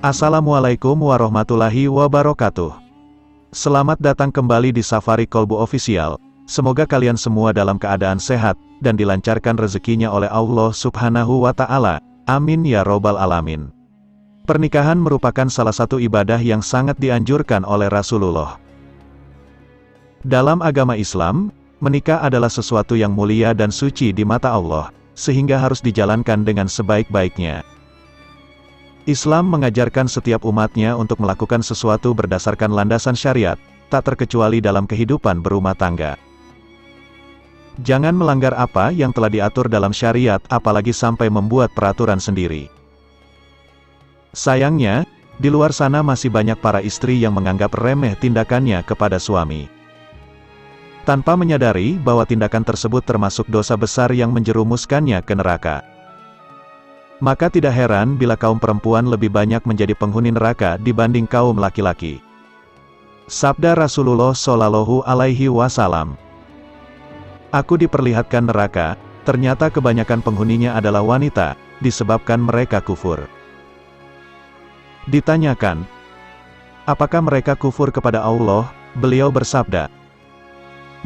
Assalamualaikum warahmatullahi wabarakatuh. Selamat datang kembali di Safari Kolbu Official. Semoga kalian semua dalam keadaan sehat, dan dilancarkan rezekinya oleh Allah Subhanahu wa Ta'ala. Amin ya Robbal Alamin. Pernikahan merupakan salah satu ibadah yang sangat dianjurkan oleh Rasulullah. Dalam agama Islam, menikah adalah sesuatu yang mulia dan suci di mata Allah, sehingga harus dijalankan dengan sebaik-baiknya. Islam mengajarkan setiap umatnya untuk melakukan sesuatu berdasarkan landasan syariat, tak terkecuali dalam kehidupan berumah tangga. Jangan melanggar apa yang telah diatur dalam syariat, apalagi sampai membuat peraturan sendiri. Sayangnya, di luar sana masih banyak para istri yang menganggap remeh tindakannya kepada suami. Tanpa menyadari bahwa tindakan tersebut termasuk dosa besar yang menjerumuskannya ke neraka. Maka tidak heran bila kaum perempuan lebih banyak menjadi penghuni neraka dibanding kaum laki-laki. Sabda Rasulullah Shallallahu Alaihi Wasallam. Aku diperlihatkan neraka, ternyata kebanyakan penghuninya adalah wanita, disebabkan mereka kufur. Ditanyakan, apakah mereka kufur kepada Allah? Beliau bersabda,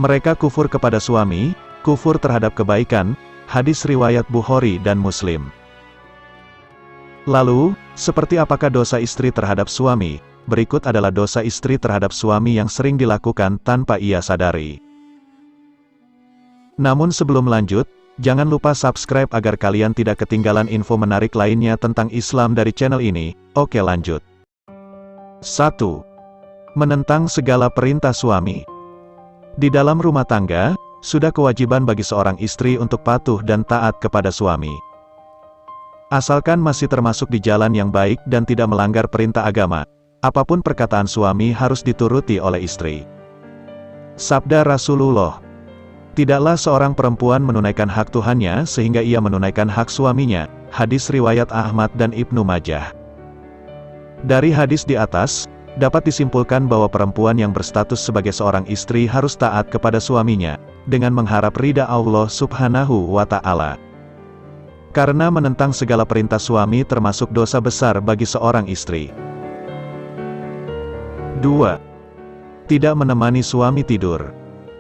mereka kufur kepada suami, kufur terhadap kebaikan. Hadis riwayat Bukhari dan Muslim. Lalu, seperti apakah dosa istri terhadap suami? Berikut adalah dosa istri terhadap suami yang sering dilakukan tanpa ia sadari. Namun sebelum lanjut, jangan lupa subscribe agar kalian tidak ketinggalan info menarik lainnya tentang Islam dari channel ini. Oke, lanjut. 1. Menentang segala perintah suami. Di dalam rumah tangga, sudah kewajiban bagi seorang istri untuk patuh dan taat kepada suami. Asalkan masih termasuk di jalan yang baik dan tidak melanggar perintah agama, apapun perkataan suami harus dituruti oleh istri. Sabda Rasulullah, tidaklah seorang perempuan menunaikan hak Tuhannya sehingga ia menunaikan hak suaminya. Hadis riwayat Ahmad dan Ibnu Majah. Dari hadis di atas, dapat disimpulkan bahwa perempuan yang berstatus sebagai seorang istri harus taat kepada suaminya, dengan mengharap ridha Allah Subhanahu wa Ta'ala. Karena menentang segala perintah suami termasuk dosa besar bagi seorang istri. 2. Tidak menemani suami tidur.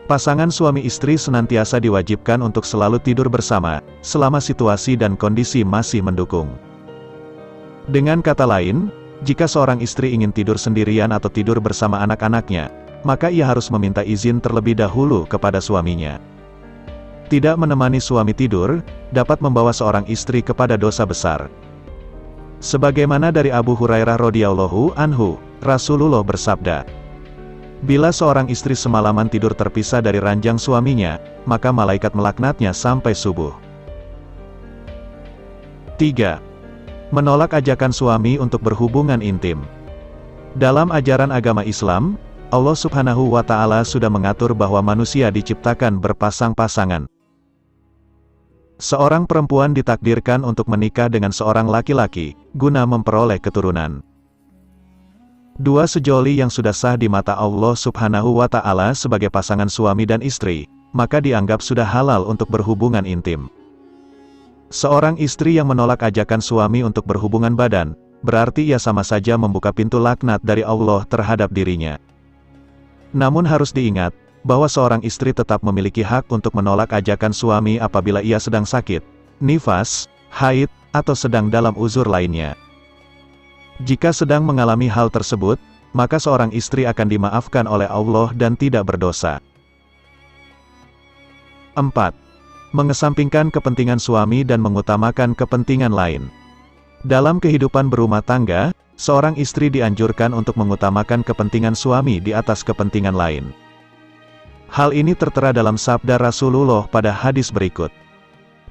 Pasangan suami istri senantiasa diwajibkan untuk selalu tidur bersama, selama situasi dan kondisi masih mendukung. Dengan kata lain, jika seorang istri ingin tidur sendirian atau tidur bersama anak-anaknya, maka ia harus meminta izin terlebih dahulu kepada suaminya. Tidak menemani suami tidur, dapat membawa seorang istri kepada dosa besar. Sebagaimana dari Abu Hurairah radhiyallahu anhu, Rasulullah bersabda, bila seorang istri semalaman tidur terpisah dari ranjang suaminya, maka malaikat melaknatnya sampai subuh. 3. Menolak ajakan suami untuk berhubungan intim. Dalam ajaran agama Islam, Allah Subhanahu wa Ta'ala sudah mengatur bahwa manusia diciptakan berpasang-pasangan. Seorang perempuan ditakdirkan untuk menikah dengan seorang laki-laki, guna memperoleh keturunan. Dua sejoli yang sudah sah di mata Allah Subhanahu wa Ta'ala sebagai pasangan suami dan istri, maka dianggap sudah halal untuk berhubungan intim. Seorang istri yang menolak ajakan suami untuk berhubungan badan, berarti ia sama saja membuka pintu laknat dari Allah terhadap dirinya. Namun harus diingat, bahwa seorang istri tetap memiliki hak untuk menolak ajakan suami apabila ia sedang sakit, nifas, haid, atau sedang dalam uzur lainnya. Jika sedang mengalami hal tersebut, maka seorang istri akan dimaafkan oleh Allah dan tidak berdosa. 4. Mengesampingkan kepentingan suami dan mengutamakan kepentingan lain. Dalam kehidupan berumah tangga, seorang istri dianjurkan untuk mengutamakan kepentingan suami di atas kepentingan lain. Hal ini tertera dalam sabda Rasulullah pada hadis berikut.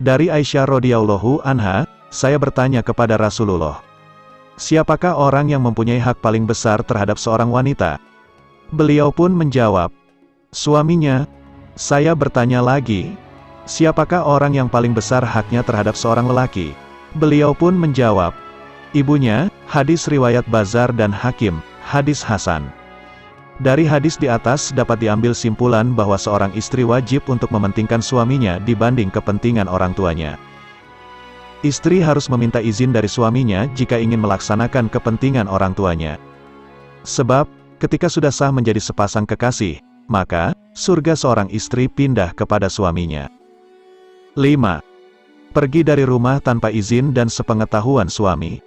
Dari Aisyah radhiyallahu anha, saya bertanya kepada Rasulullah, siapakah orang yang mempunyai hak paling besar terhadap seorang wanita? Beliau pun menjawab, suaminya. Saya bertanya lagi, siapakah orang yang paling besar haknya terhadap seorang lelaki? Beliau pun menjawab, ibunya, hadis riwayat Bazar dan Hakim, hadis Hasan. Dari hadis di atas dapat diambil simpulan bahwa seorang istri wajib untuk mementingkan suaminya dibanding kepentingan orang tuanya. Istri harus meminta izin dari suaminya jika ingin melaksanakan kepentingan orang tuanya. Sebab, ketika sudah sah menjadi sepasang kekasih, maka, surga seorang istri pindah kepada suaminya. 5. Pergi dari rumah tanpa izin dan sepengetahuan suami.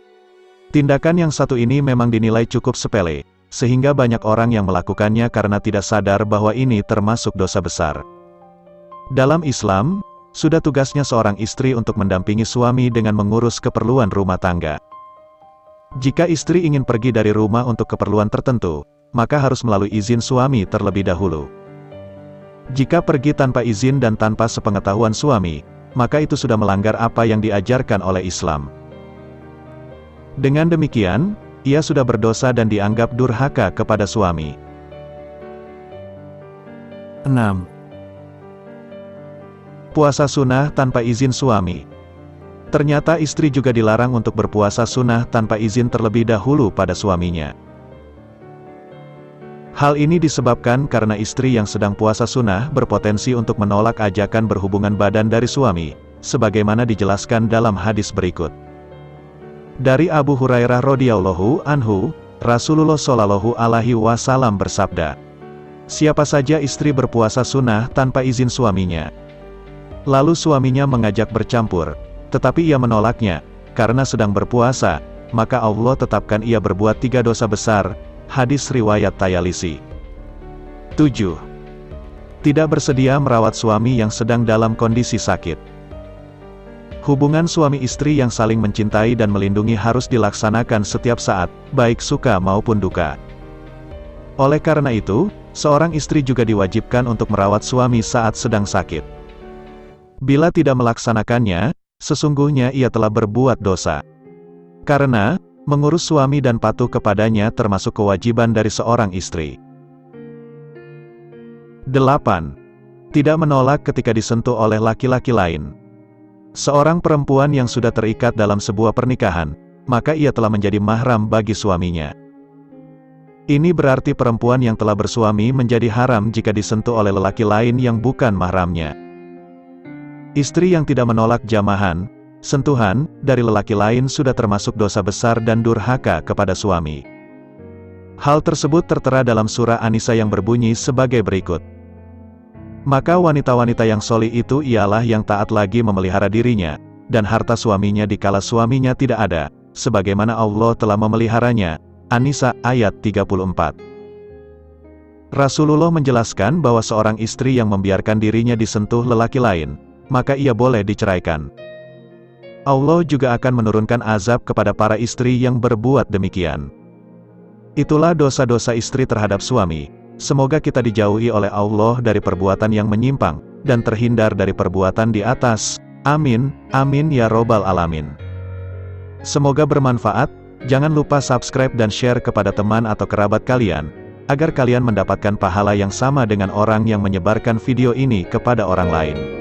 Tindakan yang satu ini memang dinilai cukup sepele, sehingga banyak orang yang melakukannya karena tidak sadar bahwa ini termasuk dosa besar. Dalam Islam, sudah tugasnya seorang istri untuk mendampingi suami dengan mengurus keperluan rumah tangga. Jika istri ingin pergi dari rumah untuk keperluan tertentu, maka harus melalui izin suami terlebih dahulu. Jika pergi tanpa izin dan tanpa sepengetahuan suami, maka itu sudah melanggar apa yang diajarkan oleh Islam. Dengan demikian, ia sudah berdosa dan dianggap durhaka kepada suami. 6. Puasa sunnah tanpa izin suami. Ternyata istri juga dilarang untuk berpuasa sunnah tanpa izin terlebih dahulu pada suaminya. Hal ini disebabkan karena istri yang sedang puasa sunnah berpotensi untuk menolak ajakan berhubungan badan dari suami, sebagaimana dijelaskan dalam hadis berikut. Dari Abu Hurairah radhiyallahu anhu, Rasulullah shallallahu alaihi wasallam bersabda, siapa saja istri berpuasa sunnah tanpa izin suaminya, lalu suaminya mengajak bercampur, tetapi ia menolaknya, karena sedang berpuasa, maka Allah tetapkan ia berbuat 3 dosa besar. Hadis riwayat Tayalisi. 7. Tidak bersedia merawat suami yang sedang dalam kondisi sakit. Hubungan suami istri yang saling mencintai dan melindungi harus dilaksanakan setiap saat, baik suka maupun duka. Oleh karena itu, seorang istri juga diwajibkan untuk merawat suami saat sedang sakit. Bila tidak melaksanakannya, sesungguhnya ia telah berbuat dosa. Karena, mengurus suami dan patuh kepadanya termasuk kewajiban dari seorang istri. 8. Tidak menolak ketika disentuh oleh laki-laki lain. Seorang perempuan yang sudah terikat dalam sebuah pernikahan, maka ia telah menjadi mahram bagi suaminya. Ini berarti perempuan yang telah bersuami menjadi haram jika disentuh oleh lelaki lain yang bukan mahramnya. Istri yang tidak menolak jamahan, sentuhan, dari lelaki lain sudah termasuk dosa besar dan durhaka kepada suami. Hal tersebut tertera dalam surah An-Nisa yang berbunyi sebagai berikut. Maka wanita-wanita yang solih itu ialah yang taat lagi memelihara dirinya, dan harta suaminya dikala suaminya tidak ada, sebagaimana Allah telah memeliharanya. An-Nisa ayat 34. Rasulullah menjelaskan bahwa seorang istri yang membiarkan dirinya disentuh lelaki lain, maka ia boleh diceraikan. Allah juga akan menurunkan azab kepada para istri yang berbuat demikian. Itulah dosa-dosa istri terhadap suami. Semoga kita dijauhi oleh Allah dari perbuatan yang menyimpang, dan terhindar dari perbuatan di atas. Amin, amin ya robbal alamin. Semoga bermanfaat. Jangan lupa subscribe dan share kepada teman atau kerabat kalian, agar kalian mendapatkan pahala yang sama dengan orang yang menyebarkan video ini kepada orang lain.